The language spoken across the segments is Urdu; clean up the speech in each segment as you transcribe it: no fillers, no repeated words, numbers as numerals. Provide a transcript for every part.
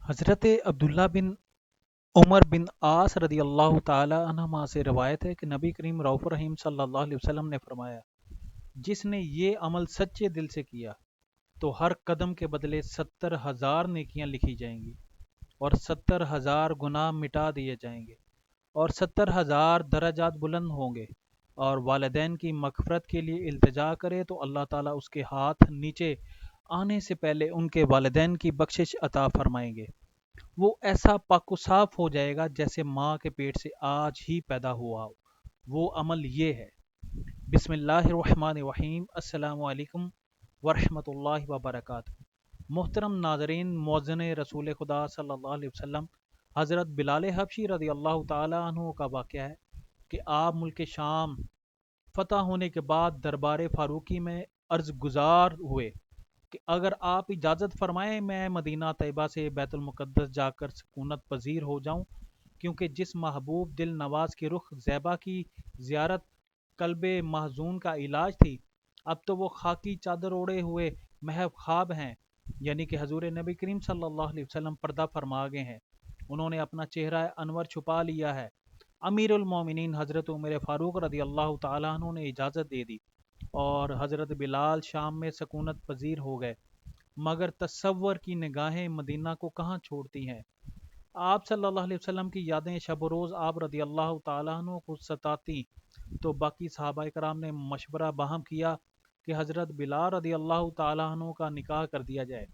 حضرت عبداللہ بن عمر بن عاص رضی اللہ تعالی عنہما سے روایت ہے کہ نبی کریم رؤوف الرحیم صلی اللہ علیہ وسلم نے فرمایا، جس نے یہ عمل سچے دل سے کیا تو ہر قدم کے بدلے 70,000 نیکیاں لکھی جائیں گی اور 70,000 گناہ مٹا دیے جائیں گے اور 70,000 درجات بلند ہوں گے، اور والدین کی مغفرت کے لیے التجا کرے تو اللہ تعالیٰ اس کے ہاتھ نیچے آنے سے پہلے ان کے والدین کی بخشش عطا فرمائیں گے۔ وہ ایسا پاک و صاف ہو جائے گا جیسے ماں کے پیٹ سے آج ہی پیدا ہوا ہو۔ وہ عمل یہ ہے۔ بسم اللہ الرحمن الرحیم۔ السلام علیکم ورحمۃ اللہ وبرکاتہ۔ محترم ناظرین، مؤذن رسول خدا صلی اللہ علیہ وسلم حضرت بلال حبشی رضی اللہ تعالی عنہ کا واقعہ ہے کہ آپ ملک شام فتح ہونے کے بعد دربار فاروقی میں عرض گزار ہوئے کہ اگر آپ اجازت فرمائیں میں مدینہ طیبہ سے بیت المقدس جا کر سکونت پذیر ہو جاؤں، کیونکہ جس محبوب دل نواز کی رخ زیبا کی زیارت قلب محزون کا علاج تھی، اب تو وہ خاکی چادر اوڑے ہوئے محو خواب ہیں، یعنی کہ حضور نبی کریم صلی اللہ علیہ وسلم پردہ فرما گئے ہیں۔ انہوں نے اپنا چہرہ انور چھپا لیا ہے۔ امیر المومنین حضرت عمر فاروق رضی اللہ تعالیٰ عنہ نے اجازت دے دی اور حضرت بلال شام میں سکونت پذیر ہو گئے، مگر تصور کی نگاہیں مدینہ کو کہاں چھوڑتی ہیں۔ آپ صلی اللہ علیہ وسلم کی یادیں شب و روز آپ رضی اللہ تعالیٰ عنہ کو ستاتی، تو باقی صحابہ کرام نے مشورہ باہم کیا کہ حضرت بلال رضی اللہ تعالیٰ عنہ کا نکاح کر دیا جائے۔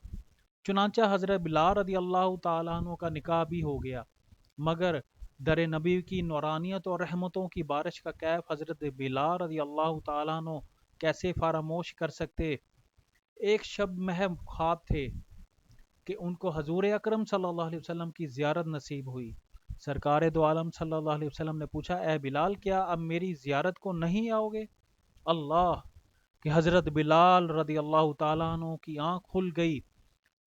چنانچہ حضرت بلال رضی اللہ تعالیٰ عنہ کا نکاح بھی ہو گیا، مگر در نبی کی نورانیت اور رحمتوں کی بارش کا کیف حضرت بلال رضی اللہ تعالیٰ عنہ کیسے فراموش کر سکتے۔ ایک شب محو خواب تھے کہ ان کو حضور اکرم صلی اللہ علیہ وسلم کی زیارت نصیب ہوئی۔ سرکار دو عالم صلی اللہ علیہ وسلم نے پوچھا، اے بلال، کیا اب میری زیارت کو نہیں آؤ گے؟ اللہ! کہ حضرت بلال رضی اللہ تعالیٰ عنہ کی آنکھ کھل گئی۔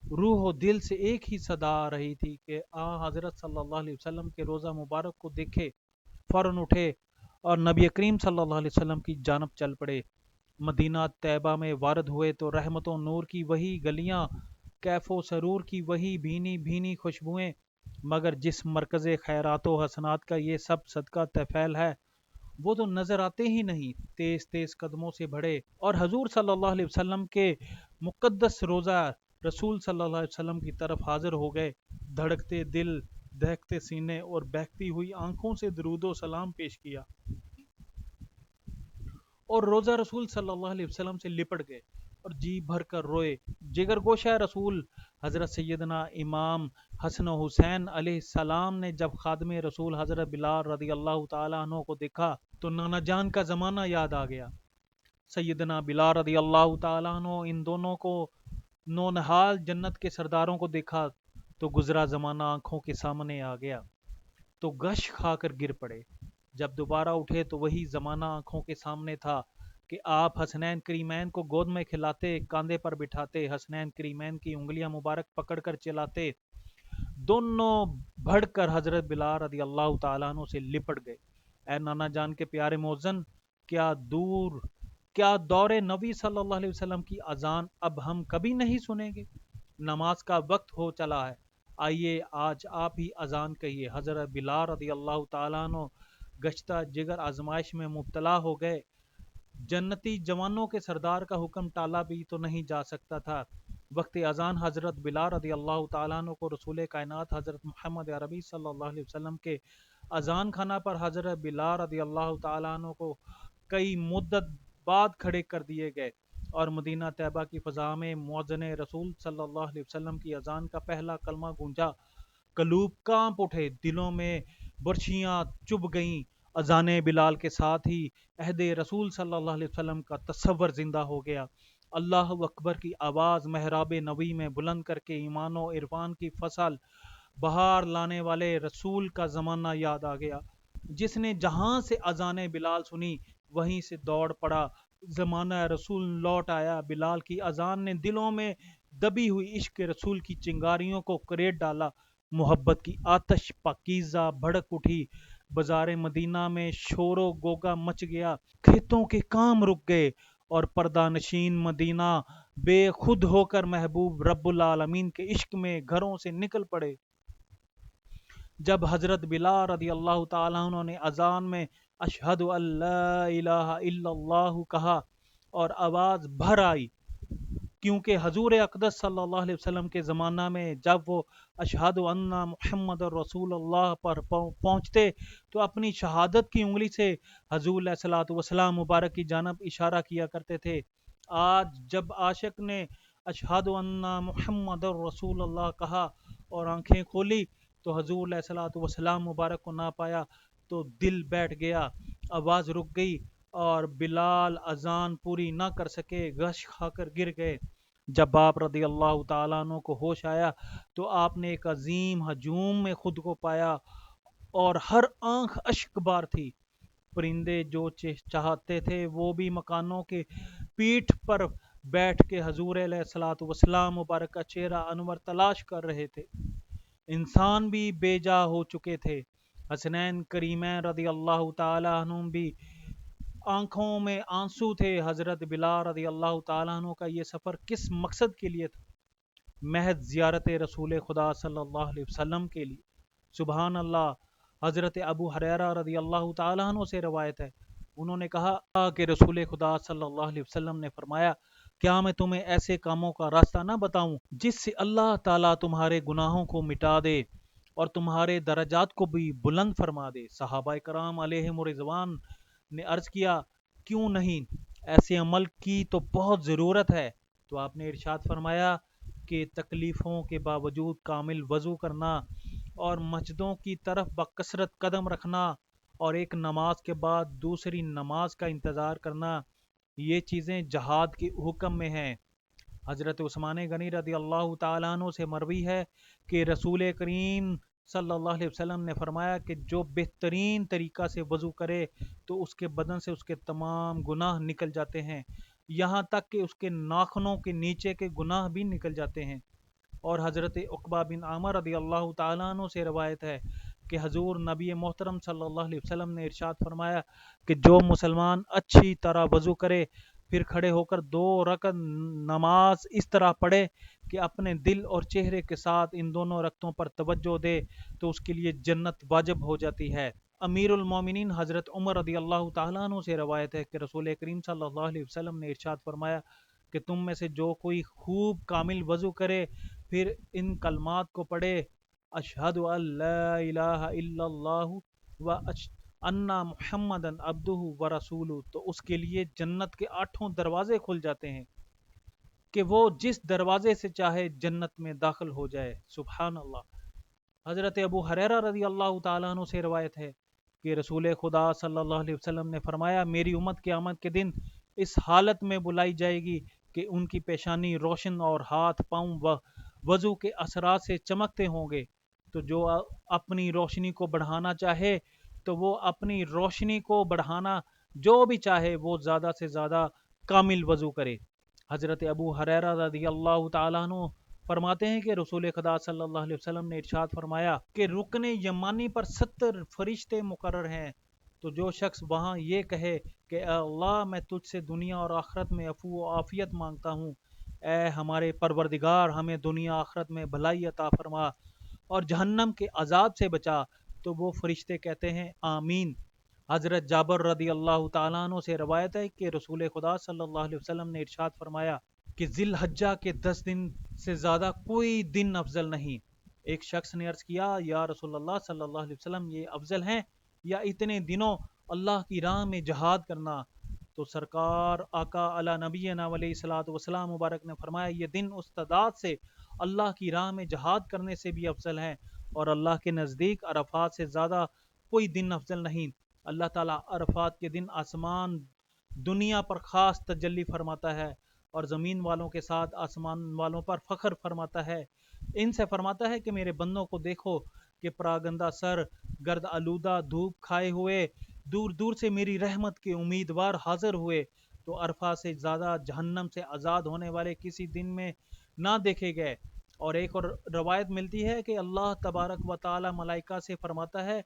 روح و دل سے ایک ہی صدا آ رہی تھی کہ حضرت صلی اللہ علیہ وسلم کے روزہ مبارک کو دیکھے۔ فوراً اٹھے اور نبی کریم صلی اللہ علیہ وسلم کی جانب چل پڑے۔ مدینہ طیبہ میں وارد ہوئے تو رحمت و نور کی وہی گلیاں، کیف و سرور کی وہی بھینی بھینی خوشبوئیں، مگر جس مرکز خیرات و حسنات کا یہ سب صدقہ طفیل ہے وہ تو نظر آتے ہی نہیں۔ تیز تیز قدموں سے بڑھے اور حضور صلی اللہ علیہ وسلم کے مقدس روزہ رسول صلی اللہ علیہ وسلم کی طرف حاضر ہو گئے۔ دھڑکتے دل، دہکتے سینے اور بہکتی ہوئی آنکھوں سے درود و سلام پیش کیا اور روزہ رسول صلی اللہ علیہ وسلم سے لپٹ گئے اور جی بھر کر روئے۔ جگر گوشہ رسول حضرت سیدنا امام حسن و حسین علیہ السلام نے جب خادم رسول حضرت بلال رضی اللہ تعالیٰ عنہ کو دیکھا تو نانا جان کا زمانہ یاد آ گیا۔ سیدنا بلال رضی اللہ تعالیٰ عنہ ان دونوں کو نونہال جنت کے سرداروں کو دیکھا تو گزرا زمانہ آنکھوں کے سامنے آ گیا، تو گش کھا کر گر پڑے۔ جب دوبارہ اٹھے تو وہی زمانہ آنکھوں کے سامنے تھا کہ آپ حسنین کریمین کو گود میں کھلاتے، کاندھے پر بٹھاتے، حسنین کریمین کی انگلیاں مبارک پکڑ کر چلاتے، دونوں بڑھ کر حضرت بلال رضی اللہ تعالیٰ عنہ سے لپٹ گئے۔ اے نانا جان کے پیارے موذن، کیا دور نبی صلی اللہ علیہ وسلم کی اذان اب ہم کبھی نہیں سنیں گے؟ نماز کا وقت ہو چلا ہے، آئیے آج آپ ہی اذان کہیے۔ حضرت بلال رضی اللہ تعالیٰ عنہ گشتہ جگر آزمائش میں مبتلا ہو گئے۔ جنتی جوانوں کے سردار کا حکم ٹالا بھی تو نہیں جا سکتا تھا۔ وقت اذان حضرت بلال رضی اللہ تعالیٰ عنہ کو رسول کائنات حضرت محمد عربی صلی اللہ علیہ وسلم کے اذان خانہ پر حضرت بلال رضی اللہ تعالیٰ عنہ کو کئی مدت بعد کھڑے کر دیے گئے اور مدینہ طیبہ کی فضا میں مؤذن رسول صلی اللہ علیہ وسلم کی اذان کا پہلا کلمہ گونجا۔ قلوب کانپ اٹھے، دلوں میں برچھیاں چبھ گئیں۔ اذان بلال کے ساتھ ہی عہد رسول صلی اللہ علیہ وسلم کا تصور زندہ ہو گیا۔ اللہ اکبر کی آواز محراب نبی میں بلند کر کے ایمان و عرفان کی فصل بہار لانے والے رسول کا زمانہ یاد آ گیا۔ جس نے جہاں سے اذان بلال سنی وہیں سے دوڑ پڑا۔ زمانہ رسول لوٹ آیا۔ بلال کی اذان نے دلوں میں دبی ہوئی عشق رسول کی چنگاریوں کو کریٹ ڈالا۔ محبت کی آتش پاکیزہ بھڑک اٹھی۔ بازار مدینہ میں شور و گوگا مچ گیا، کھیتوں کے کام رک گئے اور پردہ نشین مدینہ بے خود ہو کر محبوب رب العالمین کے عشق میں گھروں سے نکل پڑے۔ جب حضرت بلال رضی اللہ تعالیٰ عنہ نے اذان میں اشہد ان لا الہ الا اللہ کہا اور آواز بھر آئی، کیونکہ حضور اقدس صلی اللہ علیہ وسلم کے زمانہ میں جب وہ اشہد ان محمد رسول اللہ پر پہنچتے تو اپنی شہادت کی انگلی سے حضور علیہ الصلوۃ والسلام مبارک کی جانب اشارہ کیا کرتے تھے۔ آج جب عاشق نے اشہد ان محمد رسول اللہ کہا اور آنکھیں کھولی تو حضور علیہ الصلوۃ والسلام مبارک کو نہ پایا تو دل بیٹھ گیا، آواز رک گئی اور بلال اذان پوری نہ کر سکے، غش کھا کر گر گئے۔ جب آپ رضی اللہ تعالیٰ عنہ کو ہوش آیا تو آپ نے ایک عظیم ہجوم میں خود کو پایا اور ہر آنکھ اشک بار تھی۔ پرندے جو چاہتے تھے وہ بھی مکانوں کے پیٹھ پر بیٹھ کے حضور علیہ الصلوۃ والسلام مبارک کا چہرہ انور تلاش کر رہے تھے۔ انسان بھی بے جا ہو چکے تھے۔ حسنین کریمین رضی اللہ تعالیٰ عنہ بھی آنکھوں میں آنسو تھے۔ حضرت بلال رضی اللہ تعالیٰ عنہ کا یہ سفر کس مقصد کے لیے تھا؟ محض زیارت رسول خدا صلی اللہ علیہ وسلم کے لیے۔ سبحان اللہ۔ حضرت ابو ہریرہ رضی اللہ تعالیٰ عنہ سے روایت ہے، انہوں نے کہا کہ رسول خدا صلی اللہ علیہ وسلم نے فرمایا، کیا میں تمہیں ایسے کاموں کا راستہ نہ بتاؤں جس سے اللہ تعالیٰ تمہارے گناہوں کو مٹا دے اور تمہارے درجات کو بھی بلند فرما دے؟ صحابہ کرام علیہم رضوان نے عرض کیا، کیوں نہیں، ایسے عمل کی تو بہت ضرورت ہے۔ تو آپ نے ارشاد فرمایا کہ تکلیفوں کے باوجود کامل وضو کرنا اور مسجدوں کی طرف بکثرت قدم رکھنا اور ایک نماز کے بعد دوسری نماز کا انتظار کرنا، یہ چیزیں جہاد کے حکم میں ہیں۔ حضرت عثمان غنی رضی اللہ تعالیٰ عنہ سے مروی ہے کہ رسول کریم صلی اللہ علیہ وسلم نے فرمایا کہ جو بہترین طریقہ سے وضو کرے تو اس کے بدن سے اس کے تمام گناہ نکل جاتے ہیں، یہاں تک کہ اس کے ناخنوں کے نیچے کے گناہ بھی نکل جاتے ہیں۔ اور حضرت عقبہ بن عامر رضی اللہ تعالیٰ عنہ سے روایت ہے کہ حضور نبی محترم صلی اللہ علیہ وسلم نے ارشاد فرمایا کہ جو مسلمان اچھی طرح وضو کرے پھر کھڑے ہو کر 2 رکعت نماز اس طرح پڑھے کہ اپنے دل اور چہرے کے ساتھ ان دونوں رکعتوں پر توجہ دے تو اس کے لیے جنت واجب ہو جاتی ہے۔ امیر المومنین حضرت عمر رضی اللہ تعالیٰ عنہ سے روایت ہے کہ رسول کریم صلی اللہ علیہ وسلم نے ارشاد فرمایا کہ تم میں سے جو کوئی خوب کامل وضو کرے پھر ان کلمات کو پڑھے، اشہد ان لا الہ الا اللہ و ان محمد عبدہ و رسولہ، تو اس کے لیے جنت کے 8 دروازے کھل جاتے ہیں کہ وہ جس دروازے سے چاہے جنت میں داخل ہو جائے۔ سبحان اللہ۔ حضرت ابو ہریرہ رضی اللہ تعالیٰ عنہ سے روایت ہے کہ رسول خدا صلی اللہ علیہ وسلم نے فرمایا، میری امت قیامت کے دن اس حالت میں بلائی جائے گی کہ ان کی پیشانی روشن اور ہاتھ پاؤں وضو کے اثرات سے چمکتے ہوں گے، تو جو اپنی روشنی کو بڑھانا چاہے تو وہ اپنی روشنی کو بڑھانا جو بھی چاہے وہ زیادہ سے زیادہ کامل وضو کرے۔ حضرت ابو ہریرہ رضی اللہ تعالیٰ عنہ فرماتے ہیں کہ رسول خدا صلی اللہ علیہ وسلم نے ارشاد فرمایا کہ رکن یمانی پر 70 فرشتے مقرر ہیں، تو جو شخص وہاں یہ کہے کہ اے اللہ میں تجھ سے دنیا اور آخرت میں عفو و عافیت مانگتا ہوں، اے ہمارے پروردگار ہمیں دنیا آخرت میں بھلائی عطا فرما اور جہنم کے عذاب سے بچا، تو وہ فرشتے کہتے ہیں آمین۔ حضرت جابر رضی اللہ تعالیٰ عنہ سے روایت ہے کہ رسول خدا صلی اللہ علیہ وسلم نے ارشاد فرمایا کہ ذی الحجہ کے 10 دن سے زیادہ کوئی دن افضل نہیں۔ ایک شخص نے عرض کیا، یا رسول اللہ صلی اللہ علیہ وسلم، یہ افضل ہیں یا اتنے دنوں اللہ کی راہ میں جہاد کرنا؟ تو سرکار آقا علی نبینا علیہ الصلوۃ والسلام مبارک نے فرمایا، یہ دن استعداد سے اللہ کی راہ میں جہاد کرنے سے بھی افضل ہیں، اور اللہ کے نزدیک عرفات سے زیادہ کوئی دن افضل نہیں۔ اللہ تعالیٰ عرفات کے دن آسمان دنیا پر خاص تجلی فرماتا ہے اور زمین والوں کے ساتھ آسمان والوں پر فخر فرماتا ہے۔ ان سے فرماتا ہے کہ میرے بندوں کو دیکھو کہ پراگندہ سر، گرد آلودہ، دھوپ کھائے ہوئے، دور دور سے میری رحمت کے امیدوار حاضر ہوئے، تو عرفہ سے زیادہ جہنم سے آزاد ہونے والے کسی دن میں نہ دیکھے گئے۔ اور ایک اور روایت ملتی ہے کہ اللہ تبارک و تعالی ملائکہ سے فرماتا ہے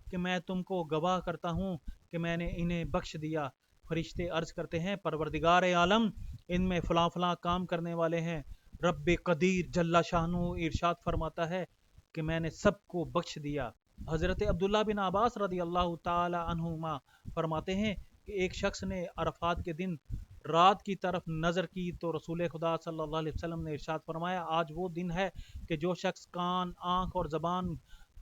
کہ میں تم کو گواہ کرتا ہوں کہ میں نے انہیں بخش دیا۔ فرشتے عرض کرتے ہیں، پروردگار عالم، ان میں فلاں فلاں کام کرنے والے ہیں۔ رب قدیر جل شانہ ارشاد فرماتا ہے کہ میں نے سب کو بخش دیا۔ حضرت عبداللہ بن عباس رضی اللہ تعالی عنہما فرماتے ہیں کہ ایک شخص نے عرفات کے دن رات کی طرف نظر کی تو رسول خدا صلی اللہ علیہ وسلم نے ارشاد فرمایا آج وہ دن ہے کہ جو شخص کان، آنکھ اور زبان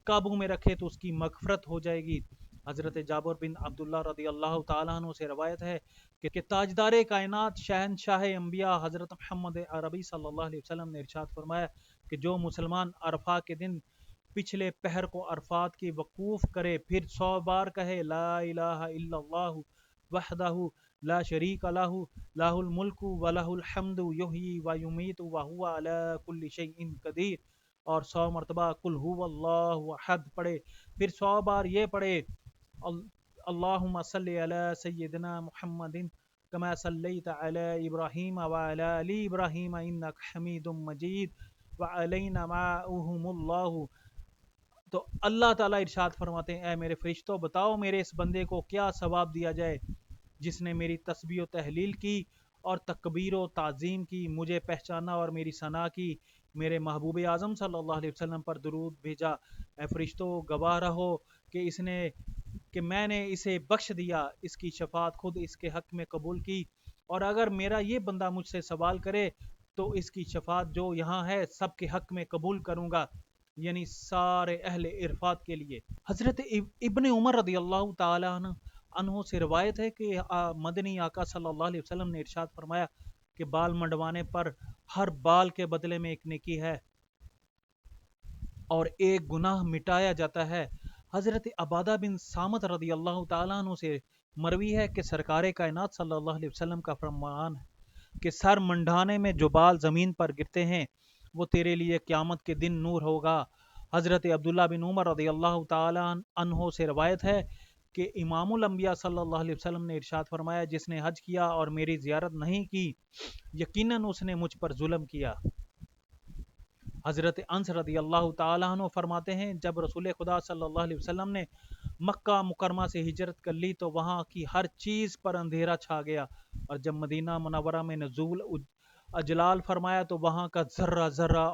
قابو میں رکھے تو اس کی مغفرت ہو جائے گی۔ حضرت جابر بن عبداللہ رضی اللہ تعالیٰ عنہ سے روایت ہے کہ تاجدار کائنات شہنشاہ انبیاء حضرت محمد عربی صلی اللہ علیہ وسلم نے ارشاد فرمایا کہ جو مسلمان عرفہ کے دن پچھلے پہر کو عرفات کی وقوف کرے پھر 100 بار کہے لا الہ الا اللہ وحدہ لا شریک لہ لہ الملک ولہ الحمد یحیی و یمیت وہو علی کل شیء قدیر، اور 100 مرتبہ قل هو اللہ احد پڑھے، پھر 100 بار یہ پڑھے اللہم صلی علی سیدنا محمد کما صلیت علی ابراہیم وعلی آل ابراہیم انک حمید مجید وعلینا معہم اللہ۔ تو اللہ تعالیٰ ارشاد فرماتے ہیں اے میرے فرشتوں بتاؤ میرے اس بندے کو کیا ثواب دیا جائے جس نے میری تسبیح و تحلیل کی اور تکبیر و تعظیم کی، مجھے پہچانا اور میری ثنا کی، میرے محبوب اعظم صلی اللہ علیہ وسلم پر درود بھیجا۔ اے فرشتوں گواہ رہو کہ میں نے اسے بخش دیا، اس کی شفاعت خود اس کے حق میں قبول کی، اور اگر میرا یہ بندہ مجھ سے سوال کرے تو اس کی شفاعت جو یہاں ہے سب کے حق میں قبول کروں گا، یعنی سارے اہل عرفات کے لیے۔ حضرت ابن عمر رضی اللہ تعالی عنہ سے روایت ہے کہ مدنی آقا صلی اللہ علیہ وسلم نے ارشاد فرمایا کہ بال منڈوانے پر ہر بال کے بدلے میں ایک نیکی ہے اور ایک گناہ مٹایا جاتا ہے۔ حضرت عبادہ بن صامت رضی اللہ تعالیٰ عنہ سے مروی ہے کہ سرکار کائنات صلی اللہ علیہ وسلم کا فرمان ہے کہ سر منڈانے میں جو بال زمین پر گرتے ہیں وہ تیرے لیے قیامت کے دن نور ہوگا۔ حضرت عبداللہ بن عمر رضی اللہ تعالیٰ عنہ سے روایت ہے کہ امام الانبیاء صلی اللہ علیہ وسلم نے ارشاد فرمایا جس نے حج کیا اور میری زیارت نہیں کی یقیناً اس نے مجھ پر ظلم کیا۔ حضرت انس رضی اللہ تعالیٰ عنہ فرماتے ہیں جب رسول خدا صلی اللہ علیہ وسلم نے مکہ مکرمہ سے ہجرت کر لی تو وہاں کی ہر چیز پر اندھیرا چھا گیا، اور جب مدینہ منورہ میں نزول اجلال فرمایا تو وہاں کا ذرہ ذرہ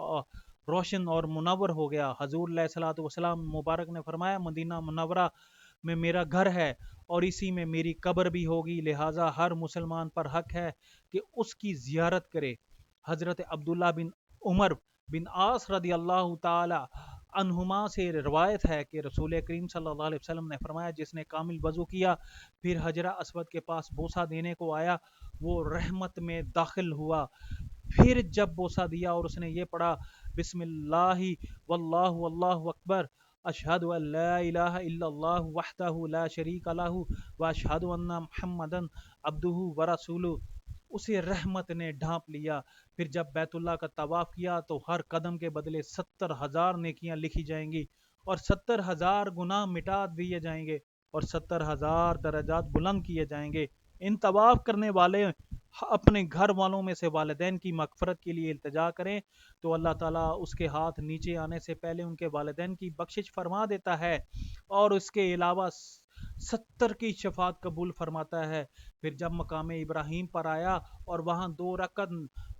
روشن اور منور ہو گیا۔ حضور علیہ الصلوۃ والسلام مبارک نے فرمایا مدینہ منورہ میں میرا گھر ہے اور اسی میں میری قبر بھی ہوگی، لہٰذا ہر مسلمان پر حق ہے کہ اس کی زیارت کرے۔ حضرت عبداللہ بن عمر بن عاص رضی اللہ تعالی عنہما سے روایت ہے کہ رسول کریم صلی اللہ علیہ وسلم نے فرمایا جس نے کامل وضو کیا پھر حجرہ اسود کے پاس بوسہ دینے کو آیا وہ رحمت میں داخل ہوا، پھر جب بوسہ دیا اور اس نے یہ پڑھا بسم اللہ واللہ واللہ اکبر اشہد ان لا الہ الا اللہ وحدہ لا شریک لہ واشہد ان محمدا عبدہ ورسولہ، اسے رحمت نے ڈھانپ لیا۔ پھر جب بیت اللہ کا طواف کیا تو ہر قدم کے بدلے 70,000 نیکیاں لکھی جائیں گی اور 70,000 گناہ مٹا دیے جائیں گے اور 70,000 درجات بلند کیے جائیں گے۔ ان طواف کرنے والے اپنے گھر والوں میں سے والدین کی مغفرت کے لیے التجا کریں تو اللہ تعالیٰ اس کے ہاتھ نیچے آنے سے پہلے ان کے والدین کی بخشش فرما دیتا ہے اور اس کے علاوہ 70 کی شفاعت قبول فرماتا ہے۔ پھر جب مقام ابراہیم پر آیا اور وہاں 2 رکعت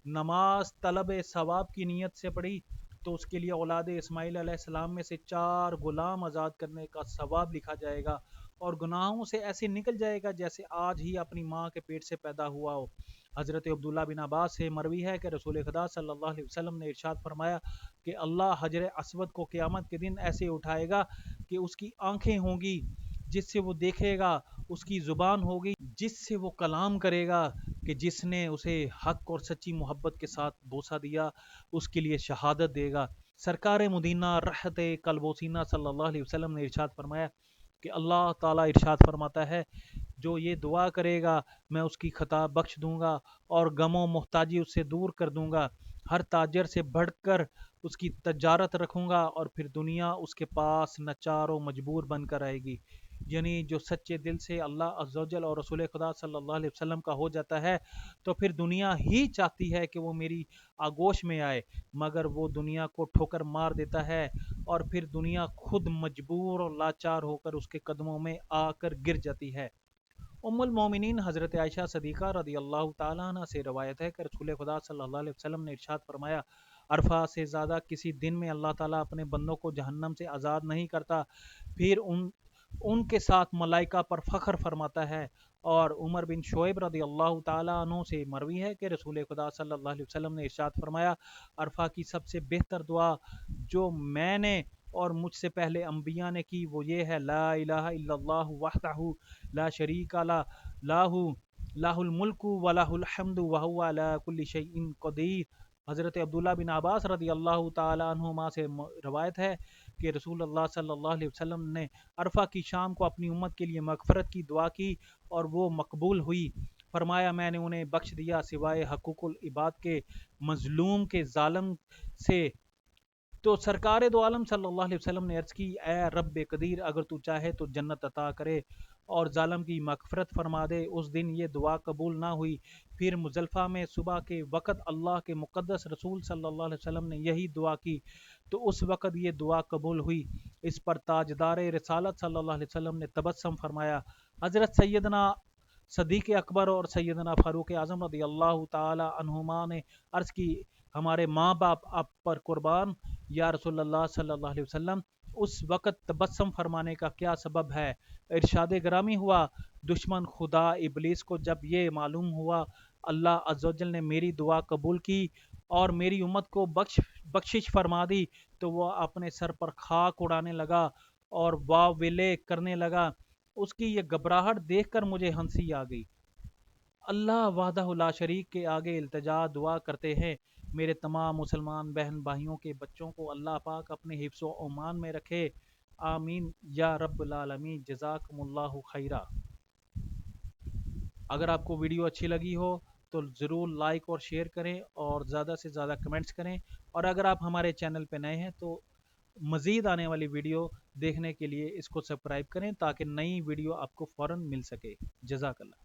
نماز طلب ثواب کی نیت سے پڑھی تو اس کے لیے اولاد اسماعیل علیہ السلام میں سے 4 غلام آزاد کرنے کا ثواب لکھا جائے گا اور گناہوں سے ایسے نکل جائے گا جیسے آج ہی اپنی ماں کے پیٹ سے پیدا ہوا ہو۔ حضرت عبداللہ بن عباس سے مروی ہے کہ رسول خدا صلی اللہ علیہ وسلم نے ارشاد فرمایا کہ اللہ حجر اسود کو قیامت کے دن ایسے اٹھائے گا کہ اس کی آنکھیں ہوں گی جس سے وہ دیکھے گا، اس کی زبان ہوگی جس سے وہ کلام کرے گا کہ جس نے اسے حق اور سچی محبت کے ساتھ بوسہ دیا اس کے لیے شہادت دے گا۔ سرکار مدینہ رحمت قلب و سینہ صلی اللہ علیہ وسلم نے ارشاد فرمایا کہ اللہ تعالیٰ ارشاد فرماتا ہے جو یہ دعا کرے گا میں اس کی خطا بخش دوں گا اور غم و محتاجی اس سے دور کر دوں گا، ہر تاجر سے بڑھ کر اس کی تجارت رکھوں گا اور پھر دنیا اس کے پاس ناچار و مجبور بن کر آئے گی۔ یعنی جو سچے دل سے اللہ عز و جل اور رسول خدا صلی اللہ علیہ وسلم کا ہو جاتا ہے تو پھر دنیا ہی چاہتی ہے کہ وہ میری آگوش میں آئے، مگر وہ دنیا کو ٹھوکر مار دیتا ہے اور پھر دنیا خود مجبور اور لاچار ہو کر اس کے قدموں میں آ کر گر جاتی ہے۔ ام المومنین حضرت عائشہ صدیقہ رضی اللہ تعالیٰ عنہ سے روایت ہے کہ رسول خدا صلی اللہ علیہ وسلم نے ارشاد فرمایا، عرفہ سے زیادہ کسی دن میں اللہ تعالیٰ اپنے بندوں کو جہنم سے آزاد نہیں کرتا، پھر ان کے ساتھ ملائکہ پر فخر فرماتا ہے۔ اور عمر بن شعیب رضی اللہ تعالیٰ عنہ سے مروی ہے کہ رسول خدا صلی اللہ علیہ وسلم نے ارشاد فرمایا، عرفہ کی سب سے بہتر دعا جو میں نے اور مجھ سے پہلے انبیاء نے کی وہ یہ ہے، لا الہ الا اللہ وحدہ لا شریک لہ الملک و لہ الحمد وہو علی کل شیء قدیر۔ حضرت عبداللہ بن عباس رضی اللہ تعالیٰ عنہما سے روایت ہے کہ رسول اللہ صلی اللہ علیہ وسلم نے عرفہ کی شام کو اپنی امت کے لیے مغفرت کی دعا کی اور وہ مقبول ہوئی۔ فرمایا، میں نے انہیں بخش دیا سوائے حقوق العباد کے، مظلوم کے، ظالم سے۔ تو سرکار دو عالم صلی اللہ علیہ وسلم نے عرض کی، اے رب قدیر، اگر تو چاہے تو جنت عطا کرے اور ظالم کی مغفرت فرما دے۔ اس دن یہ دعا قبول نہ ہوئی۔ پھر مزدلفہ میں صبح کے وقت اللہ کے مقدس رسول صلی اللہ علیہ وسلم نے یہی دعا کی تو اس وقت یہ دعا قبول ہوئی۔ اس پر تاجدار رسالت صلی اللہ علیہ وسلم نے تبسم فرمایا۔ حضرت سیدنا صدیق اکبر اور سیدنا فاروق اعظم رضی اللہ تعالی عنہما نے عرض کی، ہمارے ماں باپ آپ پر قربان یا رسول اللہ صلی اللہ علیہ وسلم، اس وقت تبسم فرمانے کا کیا سبب ہے؟ ارشاد گرامی ہوا، دشمن خدا ابلیس کو جب یہ معلوم ہوا اللہ عز و جل نے میری دعا قبول کی اور میری امت کو بخشش فرما دی تو وہ اپنے سر پر خاک اڑانے لگا اور واہ ویلے کرنے لگا۔ اس کی یہ گھبراہٹ دیکھ کر مجھے ہنسی آ گئی۔ اللہ وحدہ لا شریک کے آگے التجا دعا کرتے ہیں، میرے تمام مسلمان بہن بھائیوں کے بچوں کو اللہ پاک اپنے حفظ و امان میں رکھے، آمین یا رب العالمین۔ جزاکم اللہ خیرہ۔ اگر آپ کو ویڈیو اچھی لگی ہو تو ضرور لائک اور شیئر کریں اور زیادہ سے زیادہ کمنٹس کریں، اور اگر آپ ہمارے چینل پہ نئے ہیں تو مزید آنے والی ویڈیو دیکھنے کے لیے اس کو سبسکرائب کریں تاکہ نئی ویڈیو آپ کو فوراً مل سکے۔ جزاک اللہ۔